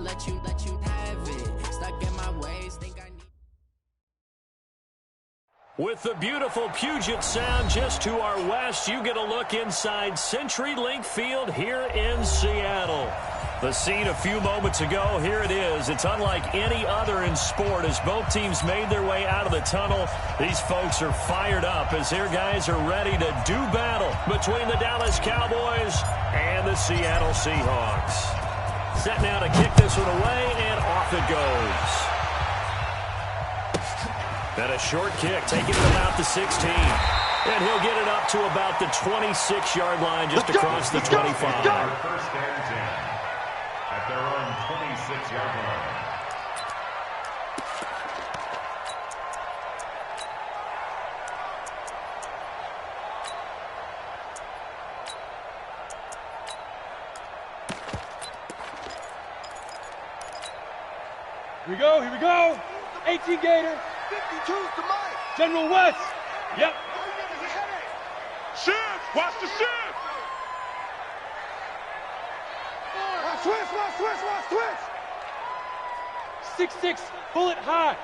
won't let you have it. Stuck in my ways, think I need. With the beautiful Puget Sound just to our west, you get a look inside CenturyLink Field here in Seattle. The scene a few moments ago, here it is. It's unlike any other in sport as both teams made their way out of the tunnel. These folks are fired up as their guys are ready to do battle between the Dallas Cowboys and the Seattle Seahawks. Set now to kick this one away, and off it goes. And a short kick, taking it about the 16. And he'll get it up to about the 26-yard line, just across the 25. First and 10 at their own 26-yard line. Here we go, here we go. 18 Gator. 52 to Mike. General West. Yep. Shift. Watch the shift. Watch switch. 6-6, bullet high.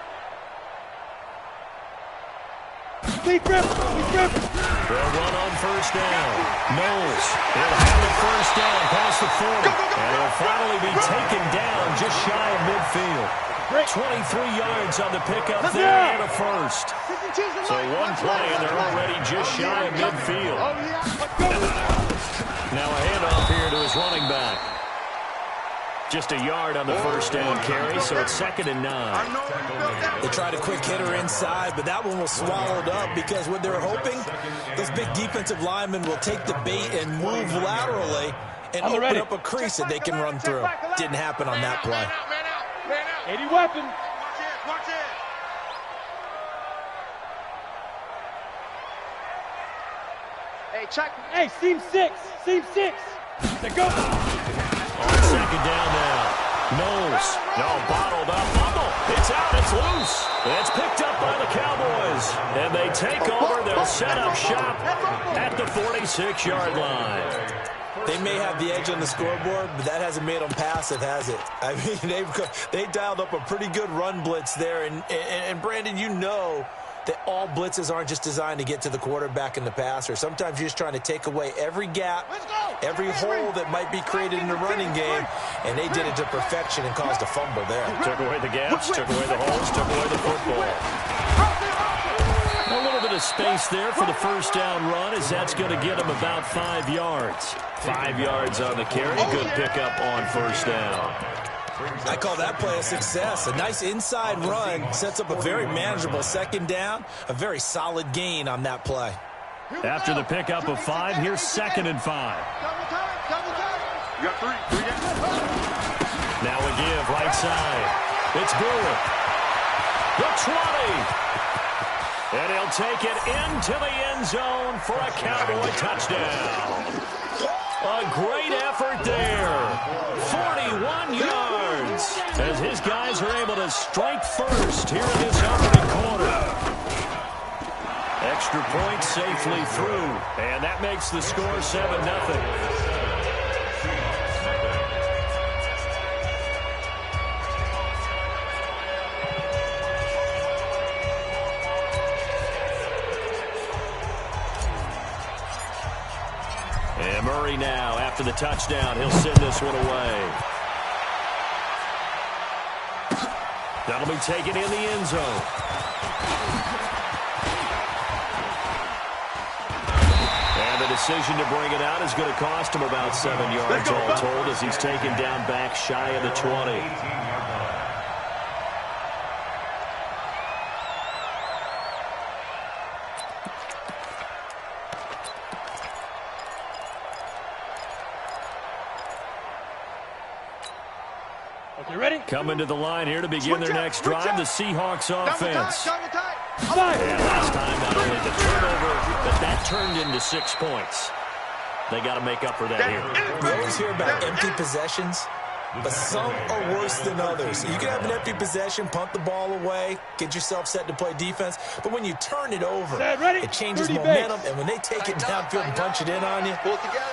Lead grip. They'll run on first down. Knowles will have the first down past the 40. And he'll finally be taken down just shy of midfield. 23 yards on the pickup there and a first. So one play and they're already just shy of midfield. Now a handoff here to his running back. Just a yard on the first down carry, so it's 2nd and 9. They tried a quick hitter inside, but that one was swallowed up because what they're hoping, those big defensive linemen will take the bait and move laterally and open up a crease that they can run through. Didn't happen on that play. 80 weapon. Watch it. Hey, check. Hey, seam 6. They go. On 2nd down now. Knowles. No, bottled up. Fumble. It's out. It's loose. It's picked up by the Cowboys. And they take over. They'll set up shop at the 46-yard line. They may have the edge on the scoreboard, but that hasn't made them passive, has it? I mean, they dialed up a pretty good run blitz there. And Brandon, you know that all blitzes aren't just designed to get to the quarterback and the passer. Sometimes you're just trying to take away every gap, every hole that might be created in the running game, and they did it to perfection and caused a fumble there. Took away the gaps, took away the holes, took away the football. A little bit of space there for the first down run as that's going to get him about 5 yards. 5 yards on the carry. Good pickup on first down. I call that play a success. A nice inside run sets up a very manageable 2nd down. A very solid gain on that play. After the pickup of 5, here's 2nd and 5. You got three down. Now a give right side. It's Brewer. The 20. And he'll take it into the end zone for a Cowboy touchdown. A great effort there. 41 yards as his guys are able to strike first here in this opening quarter. Extra point safely through, and that makes the score 7-0. And Murray now, after the touchdown, he'll send this one away. That'll be taken in the end zone. And the decision to bring it out is going to cost him about 7 yards all told as he's taken down back shy of the 20. You ready? Coming to the line here to begin their next drive, the Seahawks offense. And last time, not only the turnover, but that turned into 6 points. They got to make up for that here. We always hear about empty possessions. but some are worse than others. You can have an empty possession, punt the ball away, get yourself set to play defense, but when you turn it over, it changes momentum, and when they take it downfield and punch it in on you,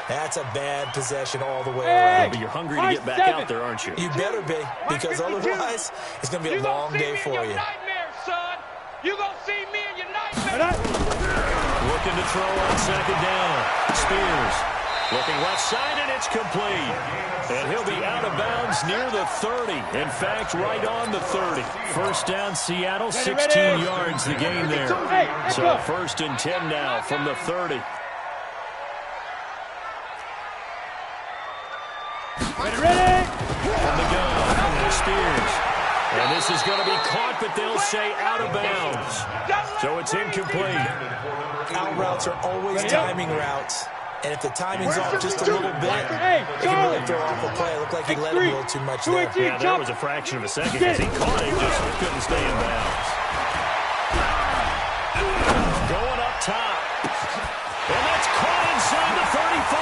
that's a bad possession all the way around. But you're hungry to get back out there, aren't you? You better be, because otherwise, it's going to be a long day for you. You're going to see me in your nightmares. Looking to throw on second down. Spears looking left side, and it's complete. And he'll be out of bounds near the 30. In fact, right on the 30. First down, Seattle, 16 yards the gain there. So first and 10 now from the 30. Ready? From the gun, Spears. And this is going to be caught, but they'll say out of bounds. So it's incomplete. Out routes are always timing routes. And if the timing's off just a little bit, it can really throw off a play. It looked like he let him a little too much there. Yeah, that was a fraction of a second because he caught it, just couldn't stay in bounds. Going up top. And that's caught inside the 35.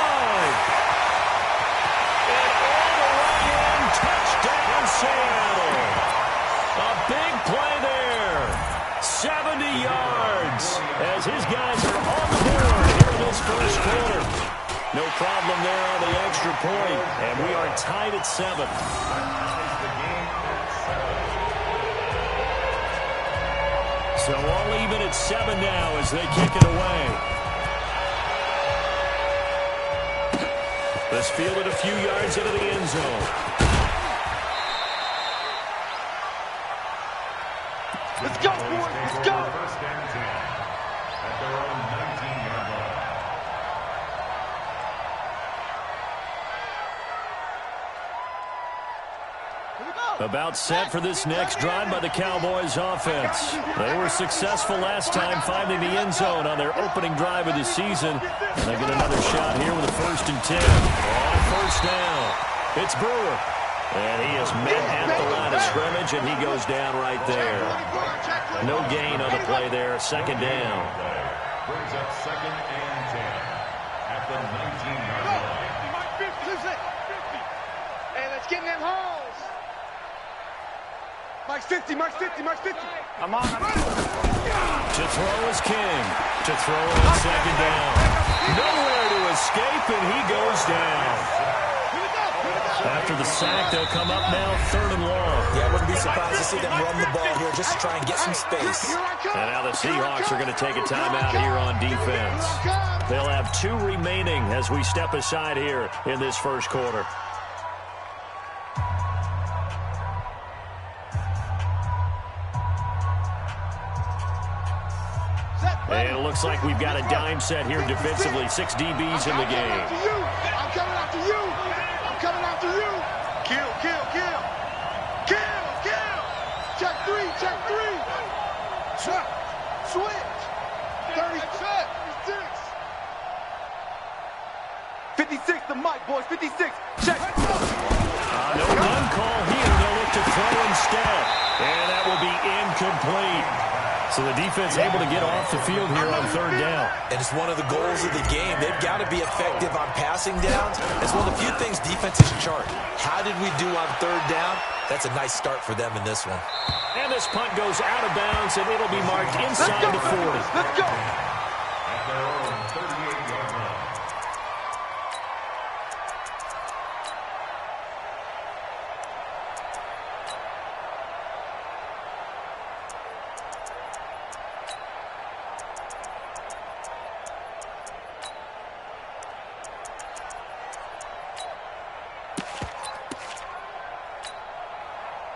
And all the way in, touchdown Seattle. A big play there. 70 yards as his guys are on the board here in this first quarter. No problem there on the extra point, and we are tied at 7. So all even at 7 now as they kick it away. This fielded a few yards into the end zone. Let's go, boys. Let's go. First and 10 at their own 19-yard line. About set for this next drive by the Cowboys offense. They were successful last time finding the end zone on their opening drive of the season. And they get another shot here with a first and 10. On first down, it's Brewer. And he is met at the line of scrimmage, and he goes down right there. No gain on the play there. Second down. Brings up second and 10 at the 19-yard line. Hey, let's get in them holes. Mike's 50, Mike's 50, Mike's 50. I'm on. To throw is King. To throw on second down. Nowhere to escape, and he goes down. After the sack, they'll come up now, third and long. Yeah, I wouldn't be surprised to see them run the ball here just to try and get some space. And now the Seahawks are going to take a timeout here on defense. They'll have 2 remaining as we step aside here in this first quarter. And it looks like we've got a dime set here defensively. 6 DBs in the game. I'm coming after you. I'm coming after you. Kill, kill, kill. Kill, kill. Check 3, check 3. Check. Switch. 30, check. 56 to Mike, boys. 56. Check. No run call here. They'll look to throw instead. And that will be incomplete. So the defense able to get off the field here on third down. And it's one of the goals of the game. They've got to be effective on passing downs. It's one of the few things defenses chart. How did we do on third down? That's a nice start for them in this one. And this punt goes out of bounds, and it'll be marked inside the 40. Let's go. At their own 38-yard line.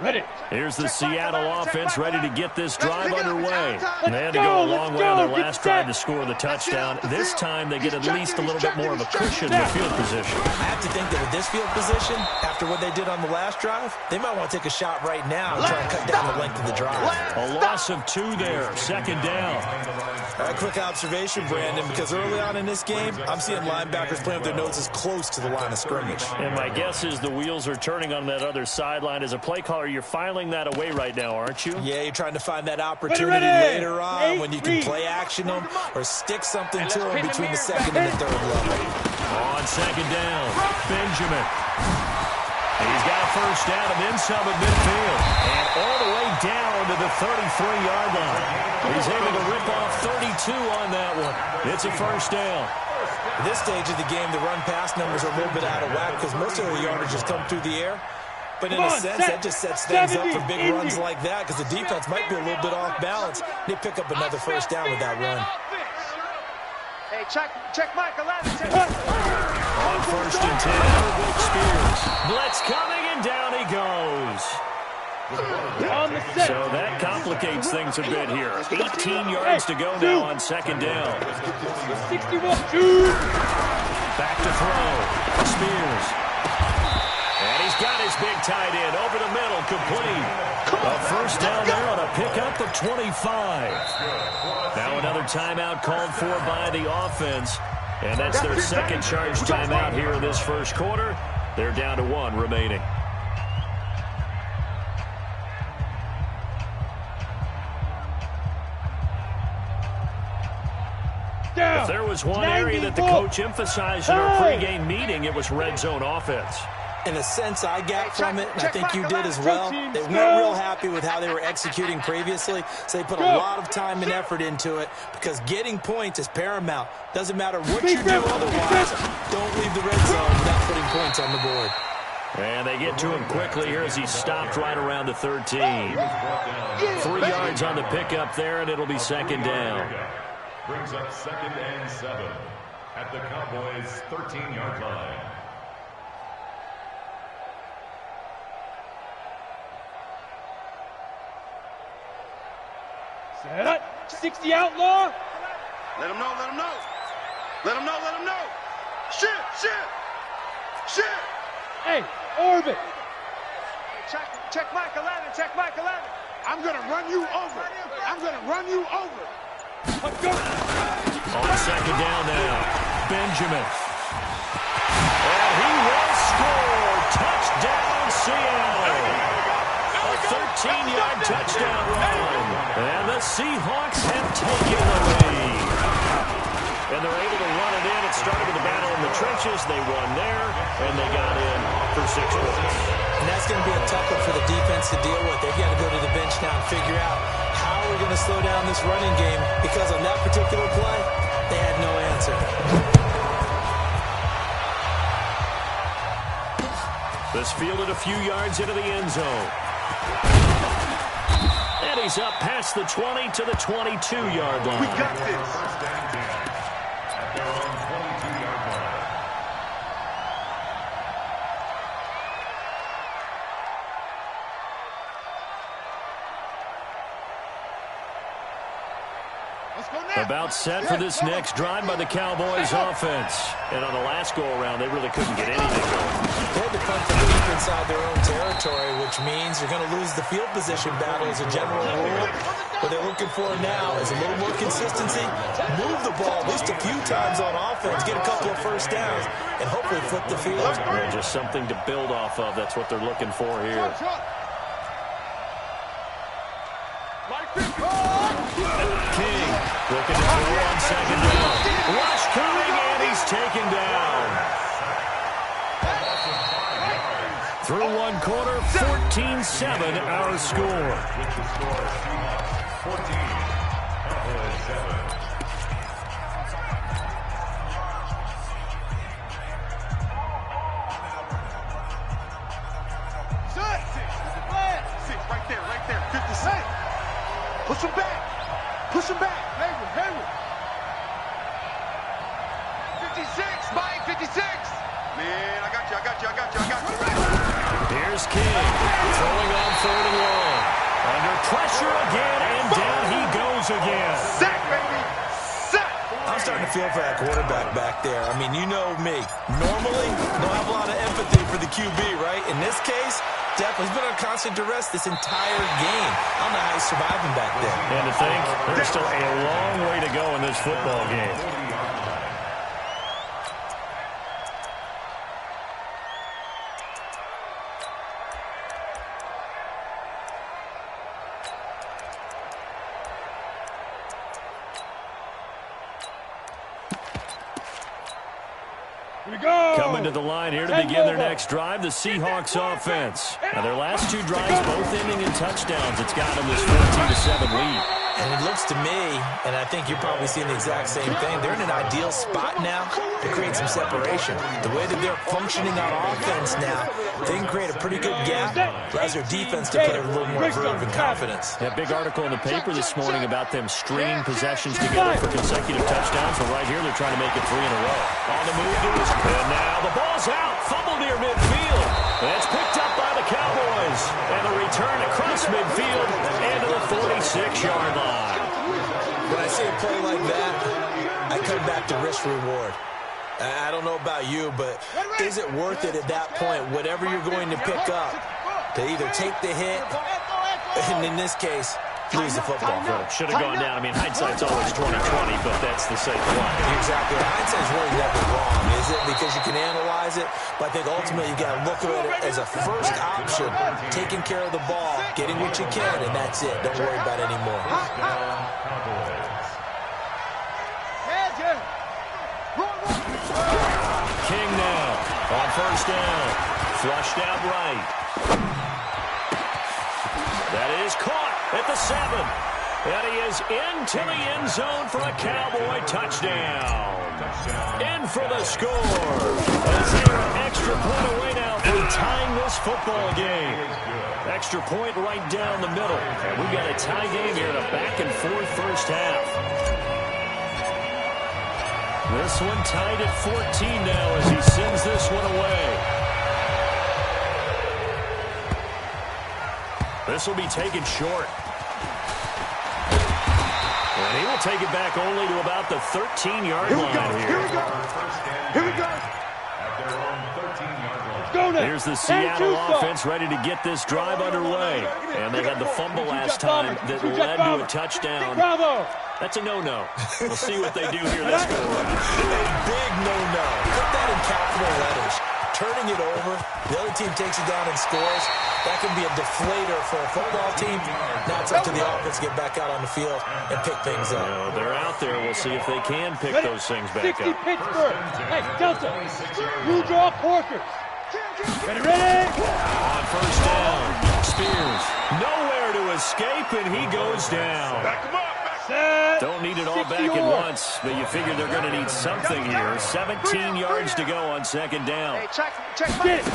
Ready. Here's the Seattle offense ready to get this drive underway. And they had to go a long way on their last drive to score the touchdown. This time they get at least a little bit more of a cushion in the field position. I have to think that with this field position, after what they did on the last drive, they might want to take a shot right now and try and cut down the length of the drive. A loss of 2 there, second down. A quick observation, Brandon, because early on in this game, I'm seeing linebackers playing with their noses close to the line of scrimmage. And my guess is the wheels are turning on that other sideline. As a play caller, you're filing that away right now, aren't you? Yeah, you're trying to find that opportunity later on when you can play action them or stick something to them between the second and the third level. On second down, Benjamin. He's got a first down and then some at midfield. And all the way down to the 33-yard line. He's able to rip off 32 on that one. It's a first down. At this stage of the game, the run-pass numbers are a little bit out of whack because most of the yardage has come through the air. But in a sense, that just sets things up for big runs like that because the defense might be a little bit off balance. They pick up another first down with that run. Hey, check Mike 11. On first and 10, Spears. Blitz coming, and down he goes. So that complicates things a bit here. 18 yards to go now on second down. 61. Back to throw. Spears. And he's got his big tight end over the middle, complete. A first down there on a pickup of 25. Now another timeout called for by the offense. And that's their second charge timeout here in this first quarter. They're down to 1 remaining. If there was one area that the coach emphasized in our pregame meeting, it was red zone offense. In a sense, I got from it, and I think you did as well, they weren't real happy with how they were executing previously, so they put a lot of time and effort into it because getting points is paramount. Doesn't matter what you do otherwise. Don't leave the red zone without putting points on the board. And they get to him quickly here as he stopped right around the 13. 3 yards on the pickup there, and it'll be second down. Brings up 2nd and 7 at the Cowboys' 13-yard line. Set up. 60 outlaw. Let him know. Shit. Hey, orbit. Check Mike 11. I'm going to run you over. Let's go. On second down now, Benjamin. And he will score. Touchdown, Seattle. A 13-yard touchdown run. And the Seahawks have taken the lead. And they're able to run it in. It started with a battle in the trenches. They won there, and they got in for 6 points. And that's going to be a tough one for the defense to deal with. They've got to go to the bench now and figure out how we're going to slow down this running game because on that particular play, they had no answer. This fielded a few yards into the end zone. And he's up past the 20 to the 22-yard line. We got this. First and 10 at their own 22-yard line. About set for this next drive by the Cowboys offense. And on the last go-around, they really couldn't get anything going. They had to punt from deep inside their own territory, which means you're going to lose the field position battle as a general rule. What they're looking for now is a little more consistency, move the ball at least a few times on offense, get a couple of first downs, and hopefully flip the field. Yeah, just something to build off of. That's what they're looking for here. King looking to score on second down. Rush coming, and he's taken down. Through one quarter, 14-7 our score. With the score, Seahawks 14, Cowboys 7. Six, right there. 56. Push him back. Hayward. 56, Mike, 56. Man, I got you. Here's King, throwing on 3rd and long. Under pressure again, and down he goes again. Sack, baby. Sack. I'm starting to feel for that quarterback back there. I mean, you know me. Normally, don't have a lot of empathy for the QB, right? In this case, definitely he's been on constant duress this entire game. I don't know how he's surviving back there. And to think, there's still a long way to go in this football game. Here we go. Coming to the line here to begin their next drive, the Seahawks offense. Now, their last two drives both ending in touchdowns. It's got them this 14-7 lead. And it looks to me, and I think you're probably seeing the exact same thing, they're in an ideal spot now to create some separation. The way that they're functioning on offense now, they can create a pretty good gap, allows their defense to play with a little more verve and confidence. That big article in the paper this morning about them stringing possessions together for consecutive touchdowns. So right here, they're trying to make it 3 in a row. On the move, and now the ball's out. Fumble near midfield. That's picked up by the Cowboys. And the return across midfield and to the 46-yard line. When I see a play like that, I come back to risk-reward. I don't know about you, but is it worth it at that point, whatever you're going to pick up, to either take the hit, and in this case, lose the football? Should have gone down. I mean, hindsight's always 20/20, but that's the safe play. Exactly. Hindsight's really never wrong, is it? Because you can analyze it, but I think ultimately you got to look at it as a first option, taking care of the ball, getting what you can, and that's it. Don't worry about it anymore. King now on first down. Flushed out right. That is caught at the 7. And he is into the end zone for a Cowboy touchdown. In for the score. As they are an extra point away now from tying this football game. Extra point right down the middle. And we've got a tie game here in a back-and-forth first half. This one tied at 14 now as he sends this one away. This will be taken short. And he will take it back only to about the 13-yard line here. Here we go. Here we go. Here's the Seattle offense ready to get this drive underway. And they had the fumble last time that led to a touchdown. That's a no-no. We'll see what they do here this go around. A big no-no. Put that in capital letters. Turning it over, the other team takes it down and scores. That can be a deflator for a football team. Now it's up to the offense to get back out on the field and pick things up. Well, they're out there. We'll see if they can pick those things back 60 up. Pittsburgh. Hey, Delta. You draw Corkers. Ready? On first down, Spears. Nowhere to escape, and he goes down. Don't need it all back at once, but you figure they're going to need something here. 17 yards to go on second down. Get it.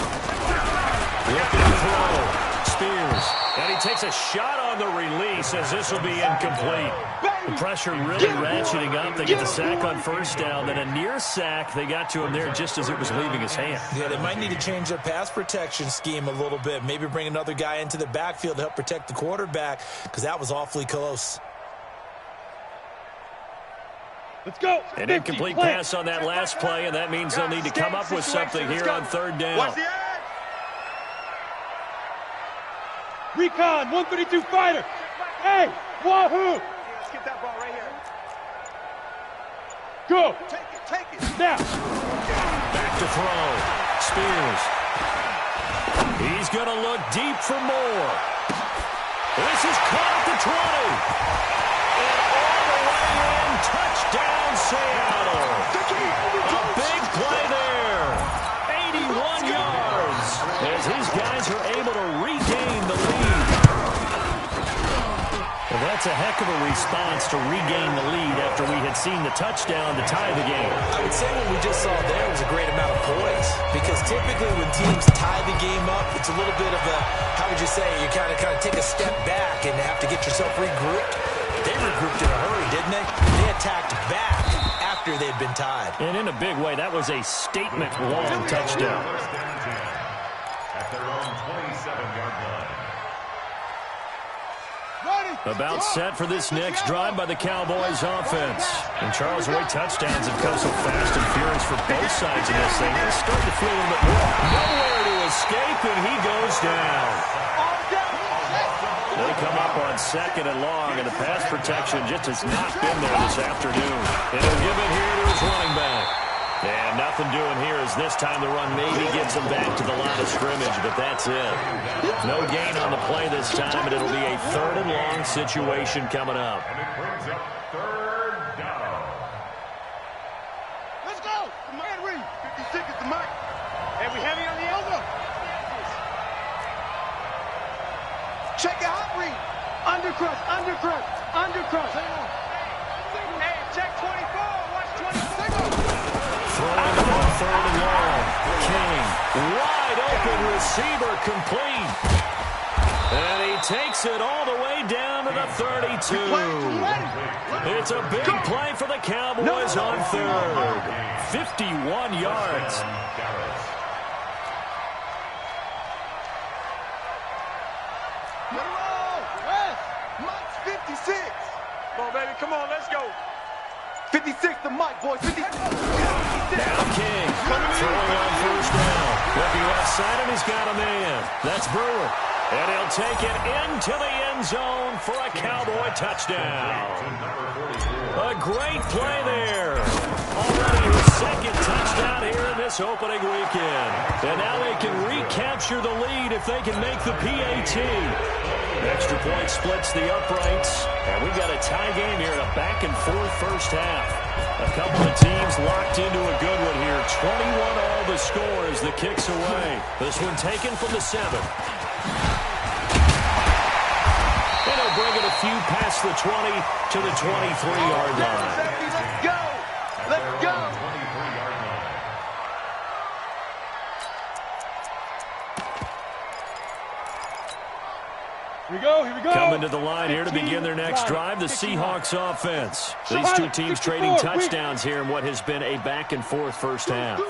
Looking to throw. Spears. And he takes a shot on the release as this will be incomplete. The pressure really ratcheting up. They get the sack on first down. Then a near sack. They got to him there just as it was leaving his hand. Yeah, they might need to change their pass protection scheme a little bit. Maybe bring another guy into the backfield to help protect the quarterback because that was awfully close. Let's go. An incomplete pass on that last play, and that means they'll need to come up with something here on third down. Recon, 132 fighter. Hey, wahoo. Let's get that ball right here. Go. Take it. Now. Back to throw. Spears. He's going to look deep for more. This is caught at the 20. And all the way in, touchdown Seattle. A big play there. 81 yards as these guys are able to regain the lead. Well, that's a heck of a response to regain the lead after we had seen the touchdown to tie the game. I would say what we just saw there was a great amount of poise because typically when teams tie the game up, it's a little bit of a, how would you say, you kind of take a step back and have to get yourself regrouped. They regrouped in a hurry, didn't they? They attacked back after they'd been tied. And in a big way, that was a statement-long touchdown. At their own 27-yard line. About set for this next drive by the Cowboys offense. And Charles Way touchdowns have come so fast and furious for both sides of this thing. They're starting to feel a little bit more. Nowhere to escape, and he goes down. They come up on second and long, and the pass protection just has not been there this afternoon. And he'll give it here to his running back. And nothing doing here as this time the run maybe gets him back to the line of scrimmage, but that's it. No gain on the play this time, and it'll be a third and long situation coming up. And it brings up third down. Let's go. Come on, Reed. 56 is the mic. And we heavy on the elbow. Check your hot read. Undercrush, undercrush, undercrush. Hey, check 24. Watch 24. Throwing the ball third and long. King, wide open receiver, complete. And he takes it all the way down to the 32. It's a big play for the Cowboys on third. 51 yards. Mike's 56. Come on, baby. Come on, let's go. 56 the Mike, boys. 56. Now King throwing on first down. Looking left side, and he's got a man. That's Brewer. And he'll take it into the end zone for a Cowboy touchdown. A great play there. Already his second touchdown here in this opening weekend. And now they can recapture the lead if they can make the PAT. Extra point splits the uprights. And we've got a tie game here in a back-and-forth first half. A couple of teams locked into a good one here. 21 all the score as the kick's away. This one taken from the 7. And he'll bring it a few past the 20 to the 23-yard line. Let's go. Let's go. Here we go, here we go. Coming to the line here to begin their next drive, the Seahawks offense. These two teams trading touchdowns here in what has been a back-and-forth first half.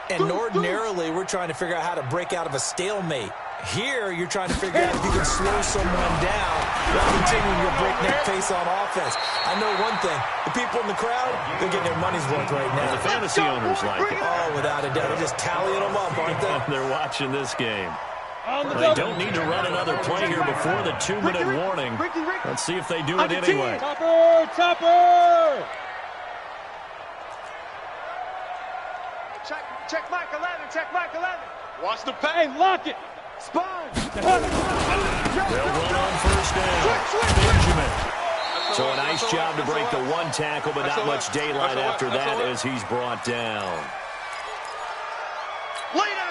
And ordinarily, we're trying to figure out how to break out of a stalemate. Here, you're trying to figure out if you can slow someone down while continuing your breakneck pace on offense. I know one thing. The people in the crowd, they're getting their money's worth right now. The fantasy owners like it. Oh, without a doubt. They're just tallying them up, aren't they? They're watching this game. They don't need to run another play here before the 2-minute warning. Let's see if they do it anyway. Topper, Topper! Check Mike 11, check Mike 11. Watch the pain, lock it. Spine. They'll run on first down. Benjamin. So a nice job to break the one tackle, but not much daylight after that as he's brought down. Lay down.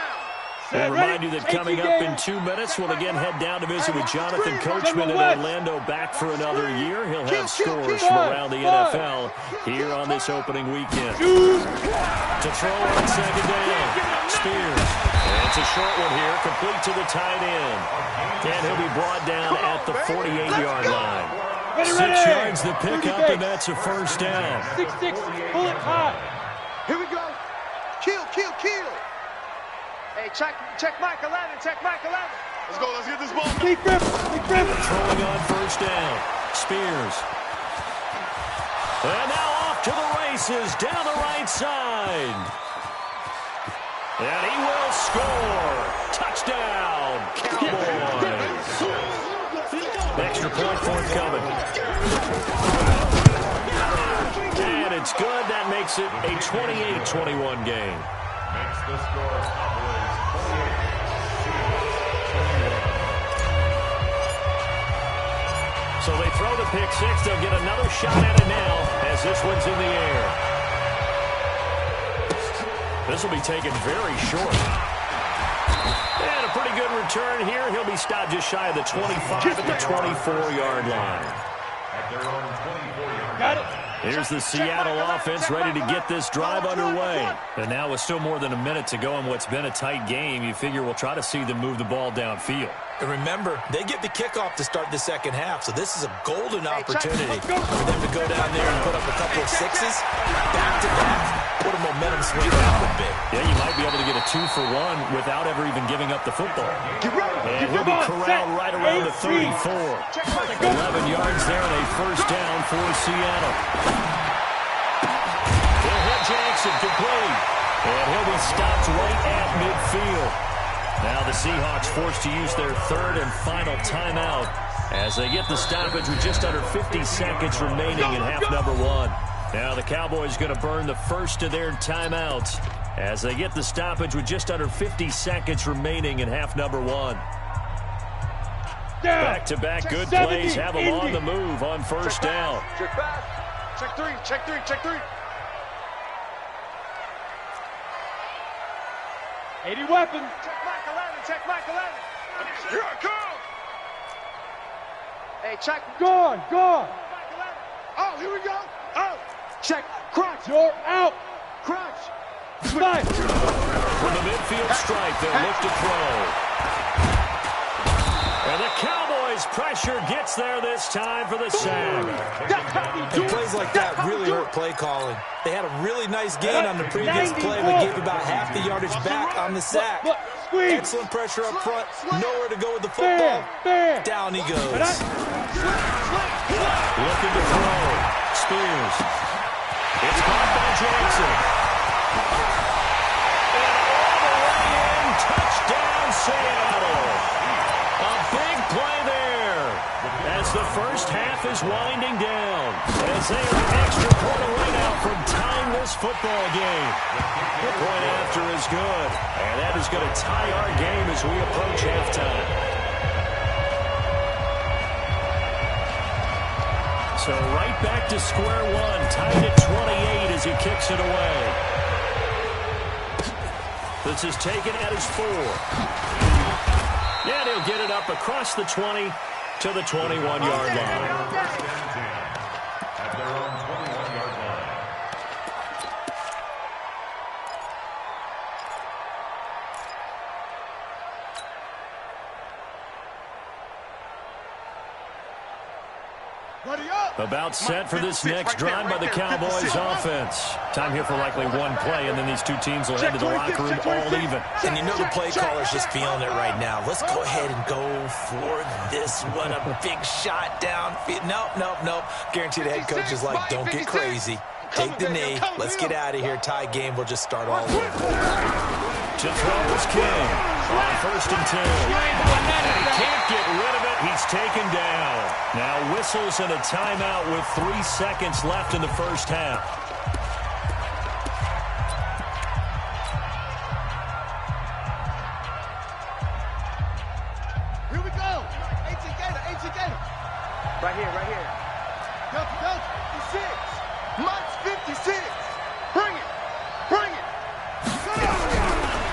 We'll remind you that coming up in 2 minutes, we'll again head down to visit with Jonathan Coachman in Orlando, back for another year. He'll have scores from around the NFL here on this opening weekend. To throw on second down, Spears. And it's a short one here, complete to the tight end. And he'll be brought down at the 48-yard line. 6 yards the pickup, and that's a first down. 6-6, pull it high. Here we go. Kill, kill, kill. Hey, check Mike 11, check Mike 11. Let's go, let's get this ball. Big grip, big grip. Throwing on first down, Spears. And now off to the races, down the right side. And he will score. Touchdown, Cowboys. Extra point forthcoming. And it's good. That makes it a 28-21 game. Makes the score Cowboys 28. So they throw the pick six. They'll get another shot at it now as this one's in the air. This will be taken very short. And a pretty good return here. He'll be stopped just shy of the 25 at the 24-yard line. At their own 24-yard. Got it. Here's the Seattle offense ready to get this drive underway. And now with still more than a minute to go in what's been a tight game, you figure we'll try to see them move the ball downfield. And remember, they get the kickoff to start the second half, so this is a golden opportunity for them to go down there and put up a couple of sixes back-to-back. What a momentum swing that would be. Yeah, you might be able to get a 2-for-1 without ever even giving up the football. And he'll be corralled right around the 34. 11 yards there and a first down for Seattle. They'll hit Jackson complete. And he'll be stopped right at midfield. Now the Seahawks forced to use their third and final timeout as they get the stoppage with just under 50 seconds remaining in half number one. Now the Cowboys going to burn the first of their timeouts as they get the stoppage with just under 50 seconds remaining in half number one. Back-to-back good plays have them on the move on first down. Check pass. Check three, check three, check three. 80 weapons. Check Mike 11. Check Mike 11. Here I come. Hey, check. Gone. Oh, here we go. Oh, check. Crunch. You're out. Crunch. Smash. From the midfield stripe, they'll look to throw. And the Cowboys' pressure gets there this time for the sack. And plays like that really hurt play calling. They had a really nice gain on the previous play, but gave about half the yardage back on the sack. Excellent pressure up front. Nowhere to go with the football. Down he goes. Looking to throw. Spears. It's caught by Jackson. And all the way in. Touchdown, Seattle. A big play there as the first half is winding down. As they are an extra point away now from tying this football game. The point after is good. And that is going to tie our game as we approach halftime. So right back to square one. Tied at 28 as he kicks it away. This is taken at his 4. And he'll get it up across the 20 to the 21-yard line. At their own 21-yard line. About set for this next drive by the Cowboys offense. Time here for likely one play, and then these two teams will head to the locker room all even. And you know the play caller's just feeling it right now. Let's go ahead and go for this one. A big shot downfield. Nope. Guarantee the head coach is like, don't get crazy. Take the knee. Let's get out of here. Tie game. We'll just start all over. To throw is King on 1st and 10. And he can't get rid of it. He's taken down. Now whistles and a timeout with 3 seconds left in the first half. Here we go. 18 Gator. Right here. Go. 56. Mike's 56. Bring it.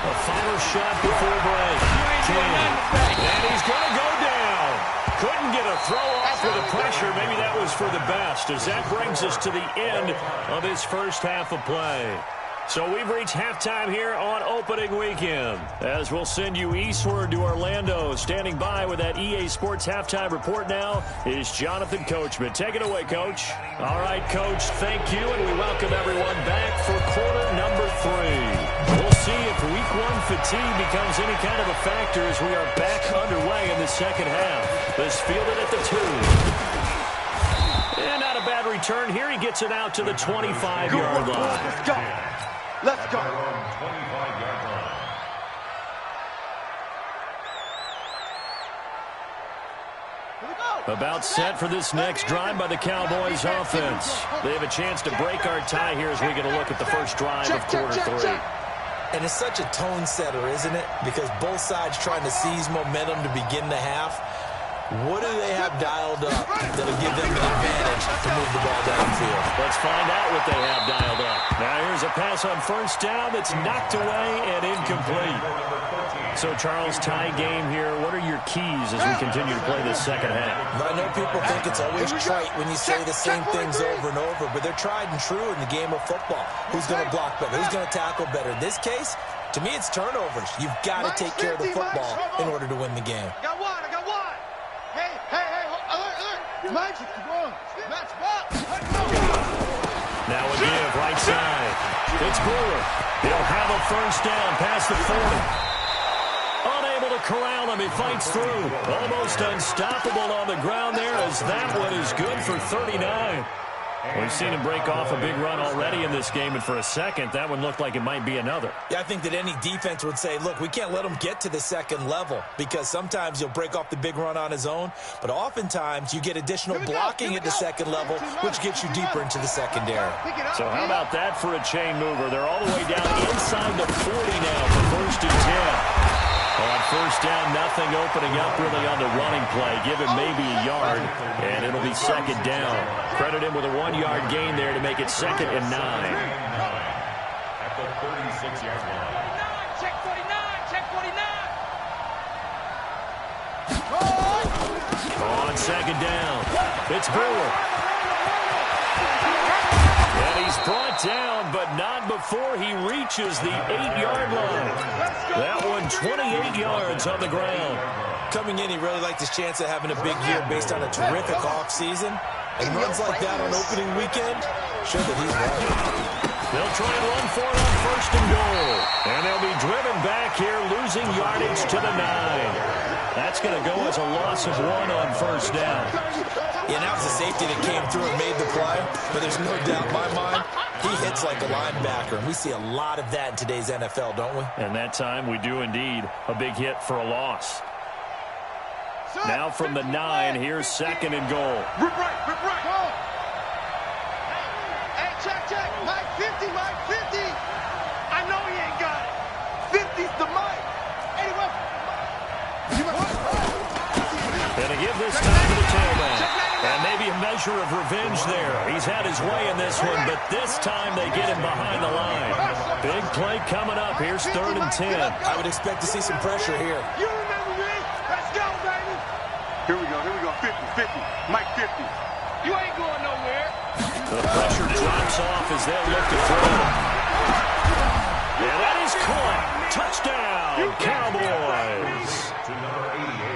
A final shot before break. King. And he's going to go down. Couldn't get a throw off with the pressure. Maybe that was for the best, as that brings us to the end of his first half of play. So we've reached halftime here on opening weekend, as we'll send you eastward to Orlando. Standing by with that EA Sports halftime report now is Jonathan Coachman. Take it away, Coach. All right, Coach, thank you, and we welcome everyone back for quarter number 3. We'll see if week 1 fatigue becomes any kind of a factor as we are back underway in the second half. This fielded at the 2. And not a bad return here. He gets it out to the 25-yard line. Let's go. 25-yard line. About set for this next drive by the Cowboys offense. They have a chance to break our tie here as we get a look at the first drive of quarter 3. And it's such a tone setter, isn't it? Because both sides trying to seize momentum to begin the half. What do they have dialed up that'll give them an advantage to move the ball downfield? Let's find out what they have dialed up. Now here's a pass on first down that's knocked away and incomplete. So, Charles, tie game here. What are your keys as we continue to play this second half? I know people think it's always trite when you say the same things over and over, but they're tried and true in the game of football. Who's going to block better? Who's going to tackle better? In this case, to me, it's turnovers. You've got to take care of the football in order to win the game. I got one. Hey, alert. Mike's going. Match ball. Now a give, right side. It's Brewer. He'll have a first down past the 40. Unable to corral him. He fights through. Almost unstoppable on the ground there, as that one is good for 39. We've seen him break off a big run already in this game, and for a second, that one looked like it might be another. Yeah, I think that any defense would say, look, we can't let him get to the second level, because sometimes he'll break off the big run on his own, but oftentimes you get additional blocking at the second level, which gets you deeper into the secondary. So how about that for a chain mover? They're all the way down inside the 40 now for 1st and 10. On first down, nothing opening up really on the running play. Give him maybe a yard, and it'll be second down. Credit him with a 1-yard gain there to make it 2nd and 9. At the 36-yard line. Check 49. On second down, it's Brewer. And he's brought down, but not before he reaches the 8-yard line. That one 28 yards on the ground. Coming in, he really liked his chance of having a big year based on a terrific offseason. And runs like that on opening weekend, show that he's right. They'll try and run for it on first and goal. And they'll be driven back here, losing yardage to the 9. That's going to go as a loss of 1 on first down. Yeah, that was a safety that came through and made the play. But there's no doubt in my mind, he hits like a linebacker. And we see a lot of that in today's NFL, don't we? And that time we do indeed. A big hit for a loss. Now from the 9, here's second and goal. Rip right, rip right. Go. Hey, check. Mike 50, Mike 50. I know he ain't got it. 50's the Mike. Anyway. And to give this time to the tailback. And maybe a measure of revenge there. He's had his way in this one, but this time they get him behind the line. Big play coming up. Here's 3rd and 10. I would expect to see some pressure here. You remember me? Let's go, baby. Here we go. 50. Mike 50. You ain't going nowhere. The pressure drops off as they look to throw. Yeah, that is caught. Touchdown, Cowboys.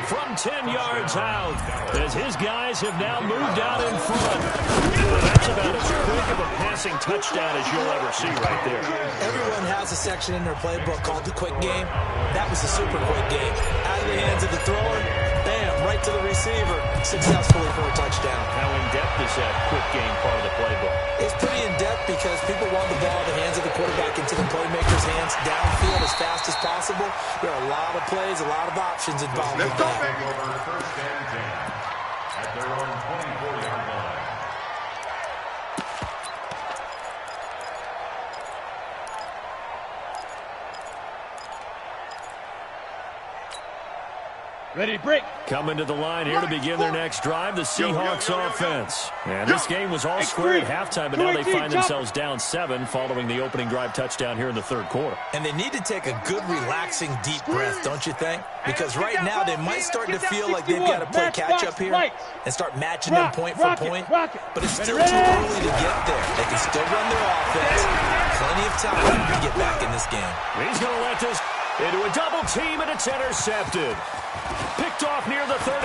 From 10 yards out, as his guys have now moved out in front. Well, that's about as quick of a passing touchdown as you'll ever see right there. Everyone has a section in their playbook called the quick game. That was the super quick game. Out of the hands of the thrower, bam, right to the receiver, successfully for a touchdown. How in-depth is that quick game part of the playbook? It's pretty in-depth because people want the ball in the hands of the quarterback into the playmaker's hands downfield as fast as possible. There are a lot of plays, a lot of options involved with that. Over first and 10 at their own 24-yard line. Ready to break. Coming to the line here to begin their next drive, the Seahawks offense. And this game was all square at halftime, but now they find themselves down 7 following the opening drive touchdown here in the 3rd quarter. And they need to take a good, relaxing, deep breath, don't you think? Because right now they might start to feel like they've got to play catch-up here and start matching them point for point. But it's still too early to get there. They can still run their offense. Plenty of time to get back in this game. He's going to let this into a double team, and it's intercepted. Picked off near the 34.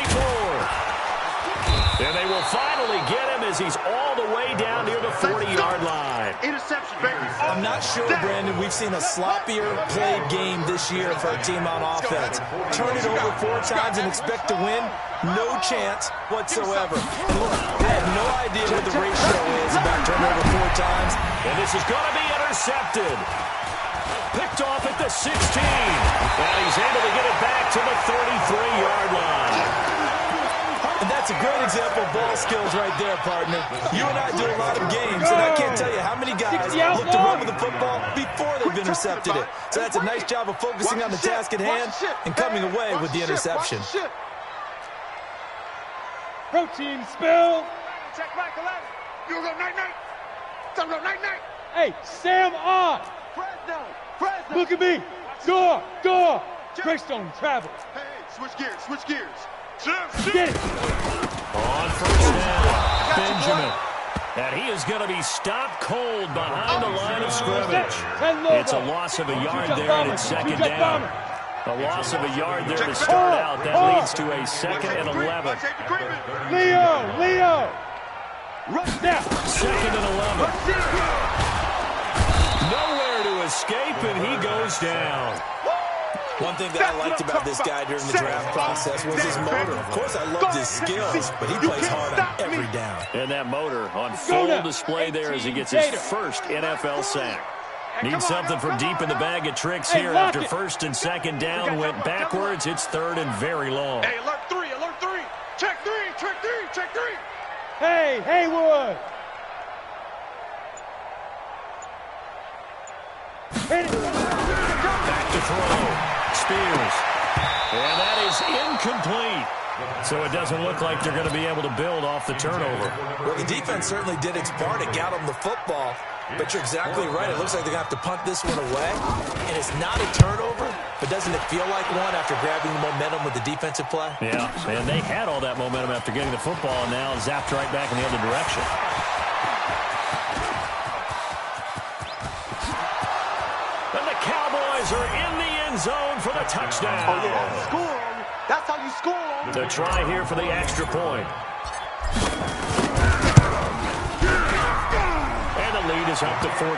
And they will finally get him as he's all the way down near the 40-yard line. Interception, baby. I'm not sure, Brandon, we've seen a sloppier played game this year for a team on offense. Turn it over 4 times and expect to win? No chance whatsoever. I have no idea what the ratio is about turnover 4 times. And this is going to be intercepted. Picked off at the 16. And he's able to get it back to the 33-yard line. And that's a great example of ball skills right there, partner. You and I do a lot of games, and I can't tell you how many guys look to run with the football before they've intercepted it. So that's a nice job of focusing on the task at hand and coming away with the interception. Protein spill. Check back 11. You go night-night. Go night-night. Hey, Sam on. Fresno. Look at me. Door. Greystone travel. Hey, switch gears. Get it. On first down, Benjamin. And he is going to be stopped cold behind the line of scrimmage. It's a loss of a yard there, and it's second down. A loss of a yard there to start out. That leads to a 2nd and 11. Leo. Rush now. 2nd and 11. Nowhere to escape, and he goes down. One thing that I liked about this guy during the draft process was his motor. Of course, I loved his skills, but he plays hard on every down. And that motor on full display there as he gets his first NFL sack. Needs something from deep in the bag of tricks here after 1st and 2nd down. Went backwards. It's 3rd and very long. Hey, alert 3. Check 3. Hey, Haywood. Hit it. Back to throw. Spears. And that is incomplete. So it doesn't look like they're going to be able to build off the turnover. Well, the defense certainly did its part to get them the football. But you're exactly right. It looks like they're going to have to punt this one away. And it's not a turnover. but doesn't it feel like one after grabbing the momentum with the defensive play? Yeah, and they had all that momentum after getting the football, and now zapped right back in the other direction. And the Cowboys are in the end zone for the touchdown. Oh, yeah, score. That's how you score. The try here for the extra point. And the lead is up to 14.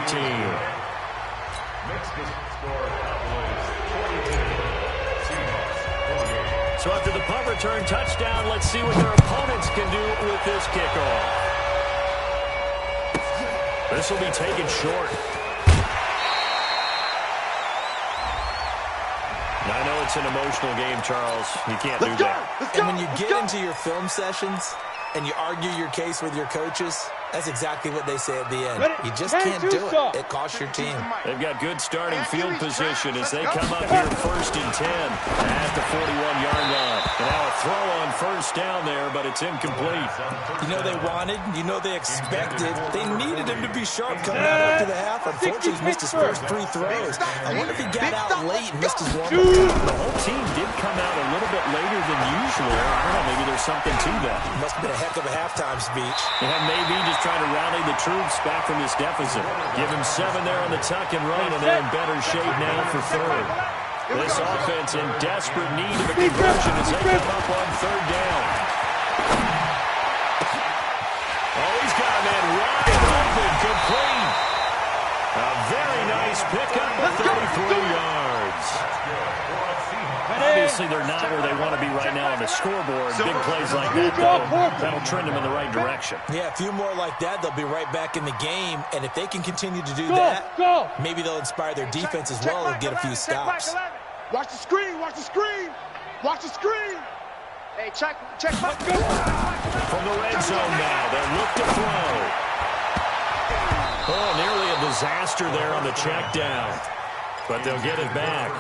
So after the punt return touchdown, let's see what their opponents can do with this kickoff. This will be taken short. I know it's an emotional game, Charles. You can't do that. And when you get into your film sessions and you argue your case with your coaches, that's exactly what they say at the end. You just can't do it. It costs your team. They've got good starting field position as they come up here 1st and 10 at the 41-yard line. And now a throw on first down there, but it's incomplete. You know they wanted, you know they expected. They needed him to be sharp coming out after the half. Unfortunately, he's missed his first 3 throws. I wonder if he got out late and missed his warm-up. The whole team did come out a little bit later than usual. I don't know, maybe there's something to that. Must have been a heck of a halftime speech. Yeah, maybe just trying to rally the troops back from this deficit. Give him 7 there on the tuck and run, and they're in better shape now for 3rd. This offense in desperate need of a conversion as they come up on 3rd down. Oh, he's got a man wide open, complete. A very nice pickup of 33 yards. Obviously, they're not where they want to be right now on the scoreboard. Big plays like that, that'll trend them in the right direction. Yeah, a few more like that, they'll be right back in the game. And if they can continue to do that, maybe they'll inspire their defense as well and get a few stops. Watch the screen, watch the screen, watch the screen. Hey, check back. From the red zone now, they'll look to throw. Oh, nearly a disaster there on the check down. But they'll get it back.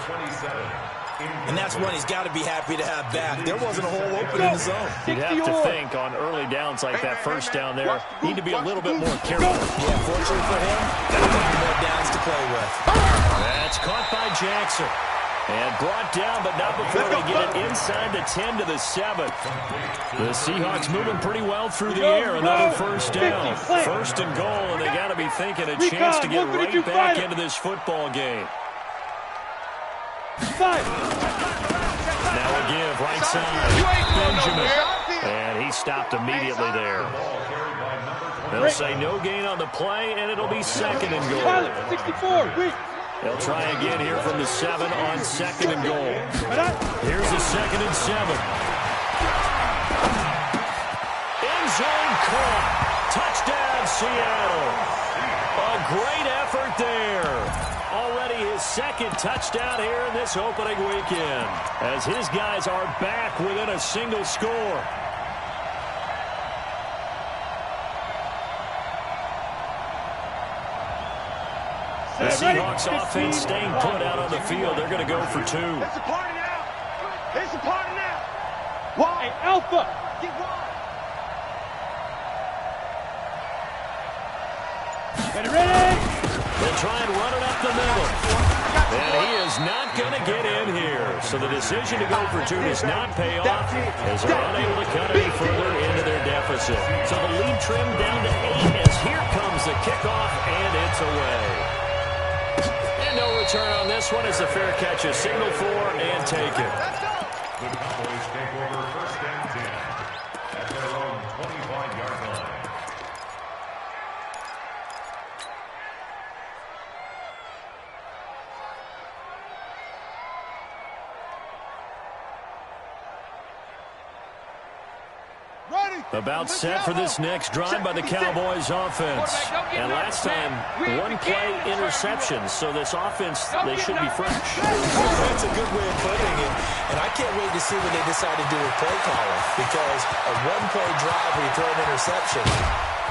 And that's one he's got to be happy to have back. There wasn't a hole open in the zone. You'd have to think on early downs like that first down there, need to be a little bit more careful. Yeah, fortunately for him, got a couple more downs to play with. That's caught by Jackson. And brought down, but not before they get it inside the 10 to the 7. The Seahawks moving pretty well through the air. Another first down. 1st and goal, and they got to be thinking a chance to get right back into this football game. Now a give, right side. Benjamin. And he stopped immediately there. They'll say no gain on the play, and it'll be 2nd and goal. 64. They'll try again here from the 7 on 2nd and goal. Here's a 2nd and 7. End zone caught. Touchdown, Seattle. A great effort there. Already his 2nd touchdown here in this opening weekend, as his guys are back within a single score. The Seahawks offense staying put out on the field. They're going to go for 2. It's a party now. It's a party now. Why, Alpha? Get wide. Ready? They'll try and run it up the middle. And he is not going to get in here. So the decision to go for 2 does not pay off, as they're unable to cut any further into their deficit. So the lead trimmed down to 8 as here comes the kickoff, and it's away. And no return on this one as the fair catch is signaled for and taken. The Cowboys take over 1st and 10 at their own 25-yard line. About set for this next drive by the Cowboys offense. And last time, 1 play interception. So this offense, they should be fresh. That's a good way of putting it. And I can't wait to see what they decide to do with play calling. Because a 1-play drive where you throw an interception,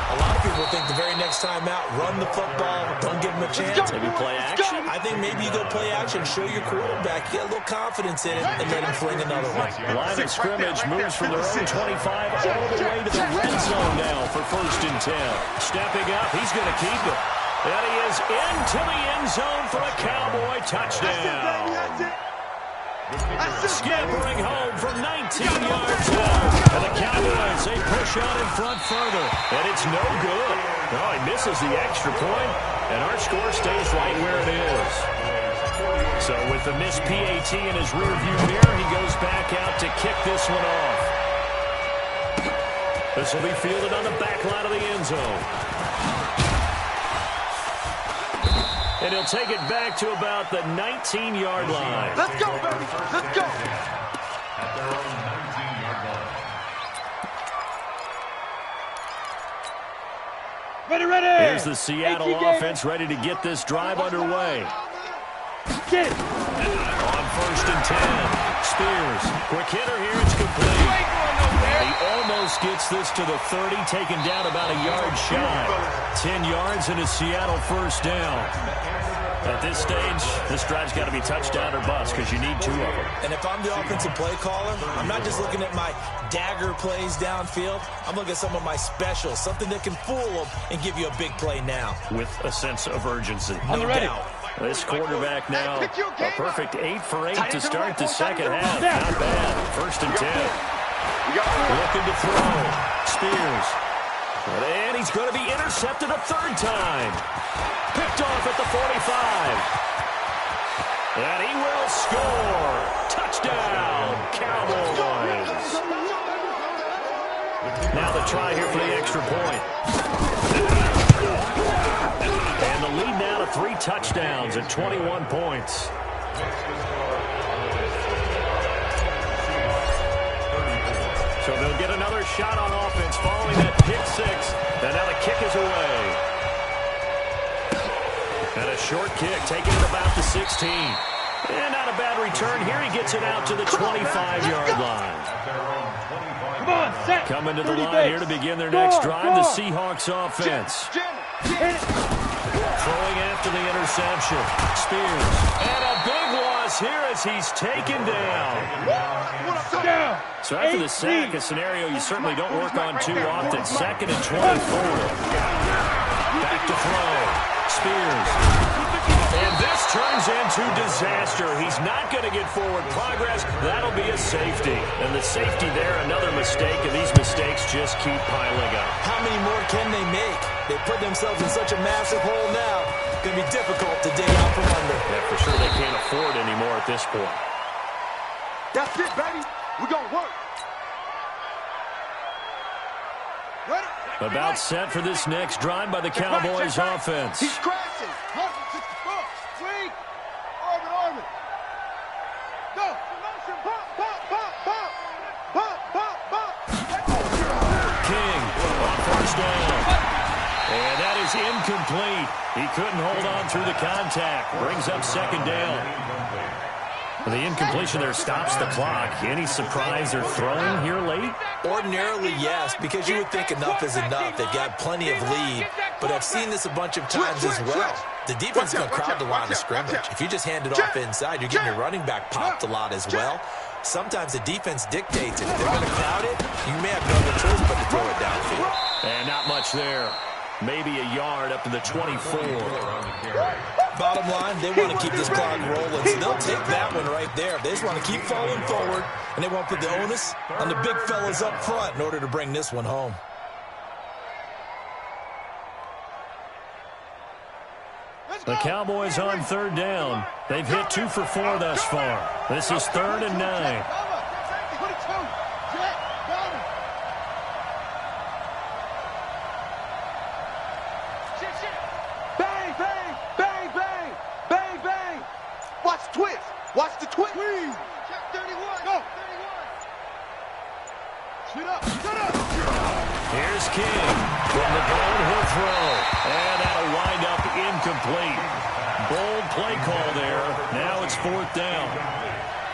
a lot of people think the very next time out, run the football, don't give them a chance. Maybe play action? I think maybe you go play action, show your quarterback, get a little confidence in it, and let him fling another one. Line of scrimmage moves from their own 25 all the way to the red zone now for 1st and 10. Stepping up, he's going to keep it. And he is into the end zone for a Cowboy touchdown. Scampering home from 19 yards out. And the Cowboys, they push on in front further. And it's no good. Oh, he misses the extra point. And our score stays right where it is. So with the missed PAT in his rearview mirror, he goes back out to kick this one off. This will be fielded on the back line of the end zone. And he'll take it back to about the 19-yard line. Let's go, baby. Let's go. At their own 19-yard line. Ready, ready. Here's the Seattle offense ready to get this drive underway. Get it. On 1st and 10. Spears. Quick hitter here. It's complete. He almost gets this to the 30, taken down about a yard shy. 10 yards and a Seattle first down. At this stage, this drive's got to be touchdown or bust because you need 2 of them. And if I'm the offensive play caller, I'm not just looking at my dagger plays downfield. I'm looking at some of my specials, something that can fool them and give you a big play now. With a sense of urgency. No doubt. This quarterback now, a perfect 8 for 8 to start the second half. Not bad. 1st and 10. Looking to throw. Spears. And he's going to be intercepted a 3rd time. Picked off at the 45. And he will score. Touchdown, Cowboys. Now the try here for the extra point. And the lead now to 3 touchdowns at 21 points. So they'll get another shot on offense following that pick 6. And now the kick is away. And a short kick taken at about the 16. And not a bad return here. He gets it out to the 25-yard line. Come on, set. Coming to the line here to begin their next drive, the Seahawks offense. Throwing after the interception. Spears. And a big loss here as he's taken down. So after the sack, a scenario you certainly don't work on too often. 2nd and 24. Back to throw. Spears. And this turns into disaster. He's not going to get forward progress. That'll be a safety. And the safety there, another mistake, and these mistakes just keep piling up. How many more can they make? They put themselves in such a massive hole now. It's going to be difficult to dig out from under. Yeah, for sure they can't afford any more at this point. That's it, baby. We're going to work. Ready? About set for this next drive by the Cowboys offense. He's crashing. 164. Swing. Orbit. Go. Pop, pop, pop, pop. Pop, pop, pop. King on 1st down. And that is incomplete. He couldn't hold on through the contact. Brings up 2nd down. The incompletion there stops the clock. Any surprise they're throwing here late? Ordinarily, yes, because you would think enough is enough. They've got plenty of lead, but I've seen this a bunch of times as well. The defense is going to crowd the line of scrimmage. If you just hand it off inside, you're getting your running back popped a lot as well. Sometimes the defense dictates it. If they're going to crowd it, you may have no other choice but to throw it downfield. And not much there. Maybe a yard up to the 24. Bottom line, they want to keep this clock rolling, so they'll take that one right there. They just want to keep falling forward, and they want to put the onus on the big fellas up front in order to bring this one home. The Cowboys on 3rd down. They've hit 2 for 4 thus far. This is 3rd and 9. Watch twist. Watch the twist. Check 31. Go. 31. Shoot up. Here's King from the goal. He'll throw. And that'll wind up incomplete. Bold play call there. Now it's 4th down.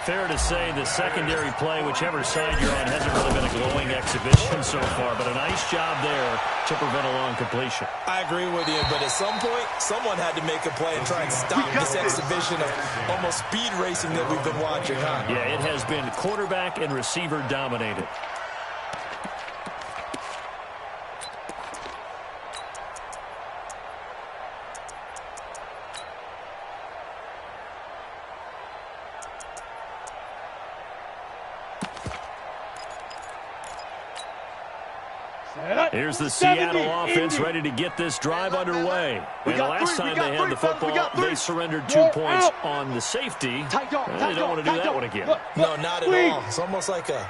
Fair to say the secondary play, whichever side you're on, hasn't really been a glowing exhibition so far, but a nice job there to prevent a long completion. I agree with you, but at some point, someone had to make a play and try and stop this exhibition of almost speed racing that we've been watching, huh? Yeah, it has been quarterback and receiver dominated. Here's the Seattle offense ready to get this drive underway. And the last time they had the football, they surrendered 2 points on the safety. They don't want to do that one again. No, not at all. It's almost like a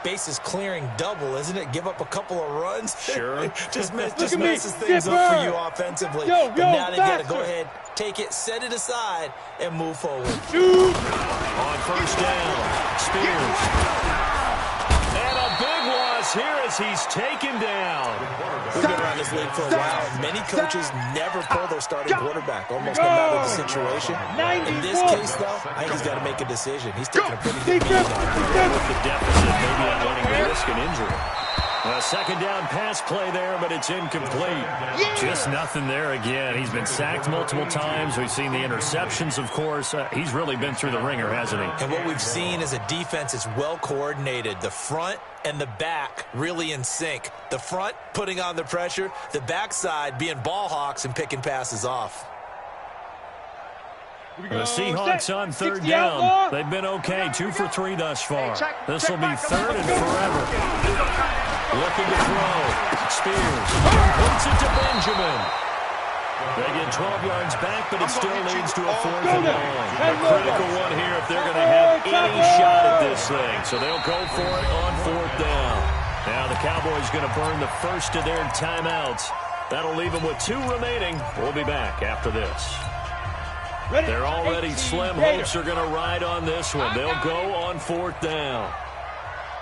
bases clearing double, isn't it? Give up a couple of runs. Sure. just messes things up for you offensively. But now they've got to go ahead, take it, set it aside, and move forward. On first down, Spears. And a big loss here as he's taken down. We've been around this league for a while, and many coaches never pull their starting quarterback, almost no matter the situation. In this case, though, I think he's got to make a decision. He's taking a pretty good beat now. With the deficit, maybe not running the risk an injury. A second down pass play there, but it's incomplete. Just nothing there again. He's been sacked multiple times. We've seen the interceptions, of course. He's really been through the ringer, hasn't he? And what we've seen is a defense is well coordinated. The front and the back really in sync. The front putting on the pressure, the backside being ball hawks and picking passes off. The Seahawks on third down. They've been okay, 2 for 3 thus far. This will be third and forever. Looking to throw. Spears puts it to Benjamin. They get 12 yards back, but it still leads to a 4th and long. A critical one here if they're going to have any shot at this thing. So they'll go for it on 4th down. Now the Cowboys going to burn the first of their timeouts. That'll leave them with 2 remaining. We'll be back after this. They're already slim hopes are going to ride on this one. They'll go on 4th down.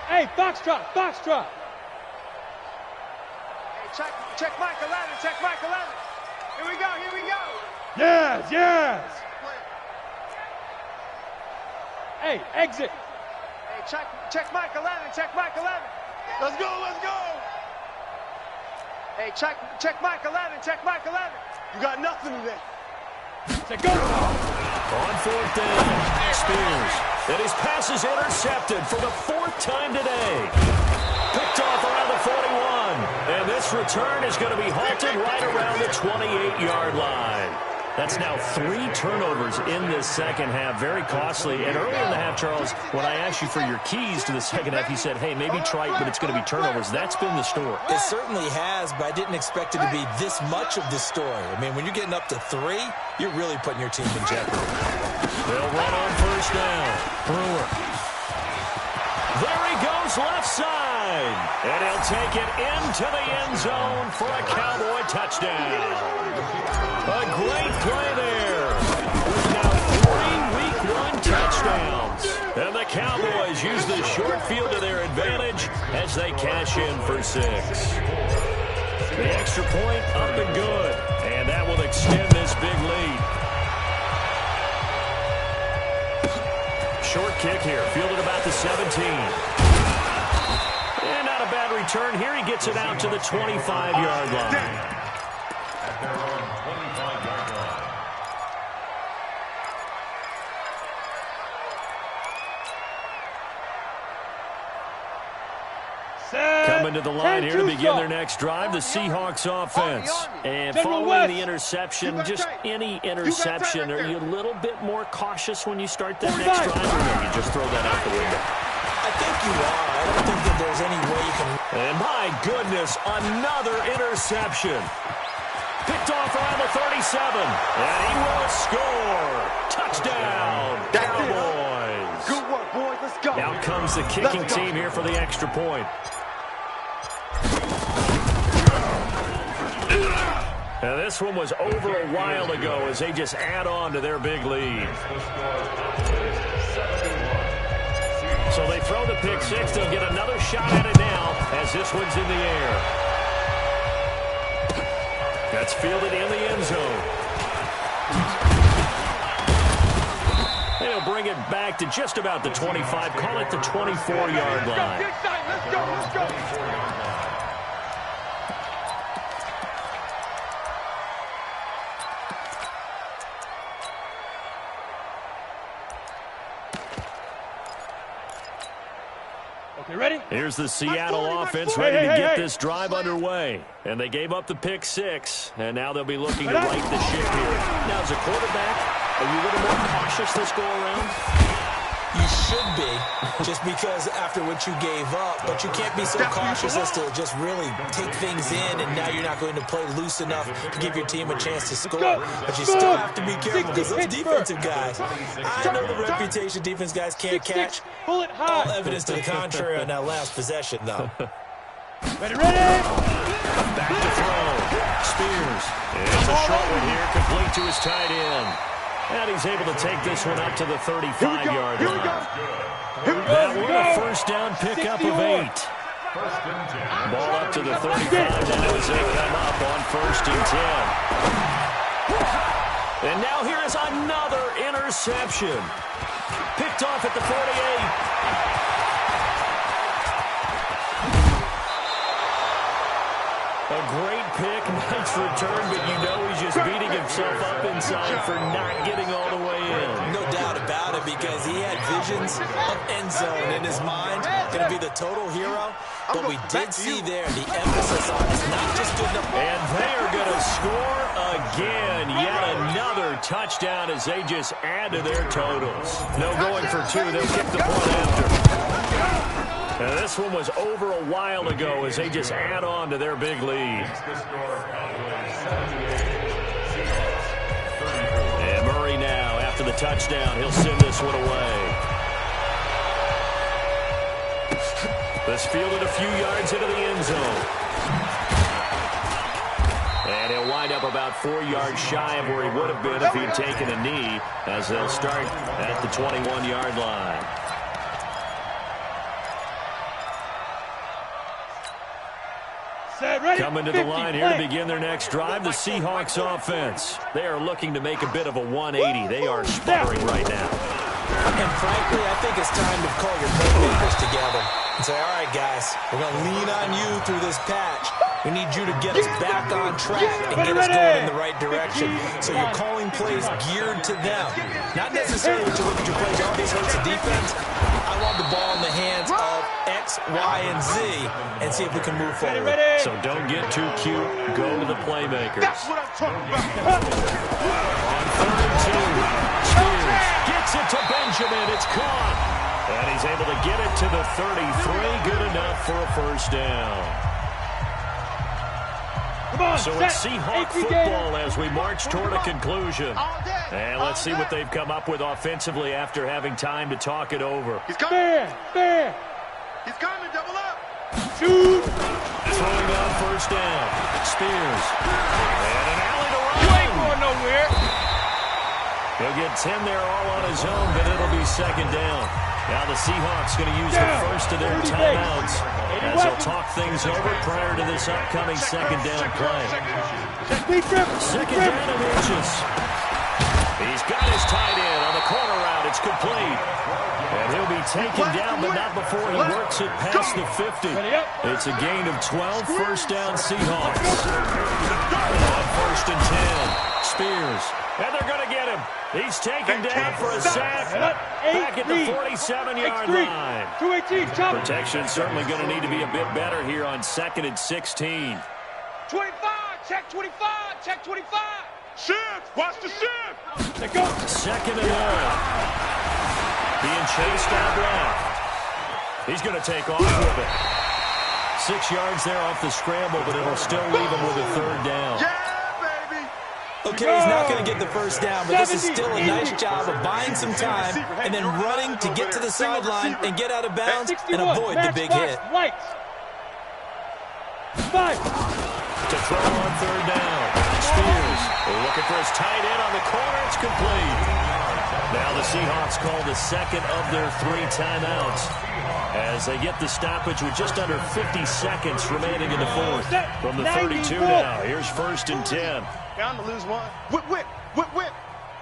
Hey, foxtrot, foxtrot. Check Mike 11, check Mike 11. Here we go, here we go. Yes, yes. Hey, exit. Hey, check Mike 11, check Mike 11. Let's go, let's go. Hey, check Mike 11, check Mike 11. You got nothing today. Say go. On 4th down, Spears. And his pass is intercepted for the 4th time today. Picked off around the 41. And this return is going to be halted right around the 28-yard line. That's now 3 turnovers in this second half. Very costly. And early in the half, Charles, when I asked you for your keys to the second half, you said, hey, maybe try it, but it's going to be turnovers. That's been the story. It certainly has, but I didn't expect it to be this much of the story. I mean, when you're getting up to 3, you're really putting your team in jeopardy. They'll run on first down. Brewer. There he goes left side. And he'll take it into the end zone for a Cowboy touchdown. A great play there. With now 3 Week 1 touchdowns. And the Cowboys use the short field to their advantage as they cash in for 6. The extra point up and good. And that will extend this big lead. Short kick here, fielded about the 17. And not a bad return here. He gets it out to the 25-yard line. Coming to the line here to begin their next drive, the Seahawks offense. And following the interception, just any interception, are you a little bit more cautious when you start that next drive, or maybe just throw that out the window? I think you are. I don't think that there's any way you can... And my goodness, another interception. Picked off around the 37, and he will score. Touchdown, Cowboys. Good work, boys. Let's go. Out comes the kicking team here for the extra point. Now this one was over a while ago as they just add on to their big lead. So they throw the pick 6. They'll get another shot at it now as this one's in the air. That's fielded in the end zone. They'll bring it back to just about the 25. Call it the 24-yard line. Let's go, let's go. You ready? Here's the Seattle offense ready to get this drive underway. And they gave up the pick 6, and now they'll be looking to right the ship here. Now, as a quarterback, are you a little more cautious this go around? You should be, just because after what you gave up. But you can't be so cautious as to just really take things in, and now you're not going to play loose enough to give your team a chance to score. But you still have to be careful because those defensive guys, I know the reputation defense guys can't catch. All evidence to the contrary on that last possession, though. Ready! Back to throw. Spears. It's a short one here, complete to his tight end. And he's able to take this one up to the 35-yard line. That one a first down pickup of 8. Ball up to the 35 now as they come up on 1st and 10. And now here is another interception. Picked off at the 48. A great pick, nice return, but you know he's just beating himself up inside for not getting all the way in. No doubt about it, because he had visions of end zone in his mind. Going to be the total hero. But we did see there the emphasis on it's not just good enough. And they are going to score again. Yet another touchdown as they just add to their totals. No going for 2. They'll kick the point after. Now, this one was over a while ago as they just add on to their big lead. And Murray now, after the touchdown, he'll send this one away. This fielded a few yards into the end zone. And he'll wind up about 4 yards shy of where he would have been if he'd taken a knee, as they'll start at the 21-yard line. Coming to the line here to begin their next drive, the Seahawks offense. They are looking to make a bit of a 180. They are sputtering right now. And frankly, I think it's time to call your playmakers together and say, all right, guys, we're going to lean on you through this patch. We need you to get us back on track and get us going in the right direction. So you're calling plays geared to them. Not necessarily to look at your plays. All this hurts the defense. I want the ball in the hands of X, Y, and Z and see if we can move forward. So don't get too cute. Go to the playmakers. That's what I'm talking about. On 3rd and 2, Spears gets it to Benjamin. It's caught. And he's able to get it to the 33. Good enough for a first down. So it's Seahawk football as we march toward a conclusion. And let's see what they've come up with offensively after having time to talk it over. He's coming. Fair. He's coming. Double up. Shoot. Throwing on 1st down. Spears. And an alley to run. You ain't going nowhere. He'll get 10 there all on his own, but it'll be 2nd down. Now the Seahawks going to use the first of their timeouts as they'll talk things over prior to this upcoming 2nd down play. 2nd down and inches. He's got his tight end on the corner route. It's complete. And he'll be taken down, but not before he works it past the 50. It's a gain of 12, 1st down Seahawks. On 1st and 10, Spears. And they're going to get him. He's taken down for a sack. Back at the 47-yard line. 218, chop. Protection certainly going to need to be a bit better here on 2nd and 16. 25, check 25, check 25. Shift. Watch the shift. Let go. 2nd and 1. Being chased out left. He's going to take off with it. 6 yards there off the scramble, but it'll still leave him with a 3rd down. Okay, he's not going to get the first down, but this is still a nice job of buying some time and then running to get to the sideline and get out of bounds and avoid the big hit. To throw on 3rd down. Spears looking for his tight end on the corner. It's complete. Now the Seahawks call the 2nd of their 3 timeouts as they get the stoppage with just under 50 seconds remaining in the 4th. From the 32 now, here's 1st and 10. Bound to lose one. Whip, whip, whip, whip.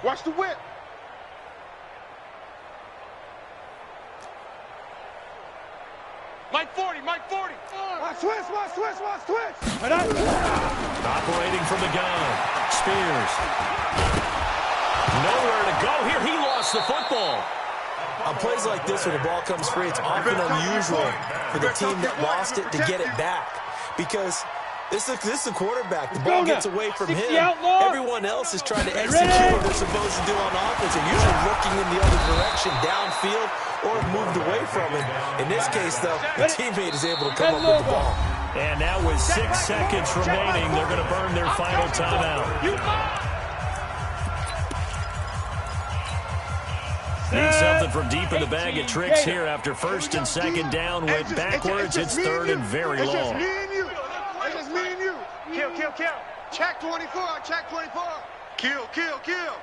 Watch the whip. Mike 40, Mike 40. Watch twist, watch twist, watch twist. Operating from the gun. Spears. Nowhere to go here. He lost the football. On plays like this where the ball comes free, it's often unusual for the team that lost it to get it back. Because this is the quarterback. The ball gets away from him. Everyone else is trying to execute what they're supposed to do on offense. They're usually looking in the other direction, downfield, or moved away from him. In this case, though, the teammate is able to come up with the ball. And now with 6 seconds remaining, they're going to burn their final timeout. Need something from deep in the bag of tricks here after first and second down went backwards. It's third and very long. It's just me and you. It's just me and you. Kill, kill, kill. Check 24. Check 24. Kill, kill, kill.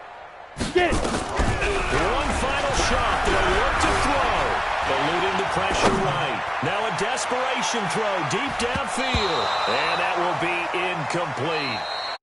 Get it. One final shot. They'll work to throw. Eluding the pressure right. Now a desperation throw deep downfield. And that will be incomplete.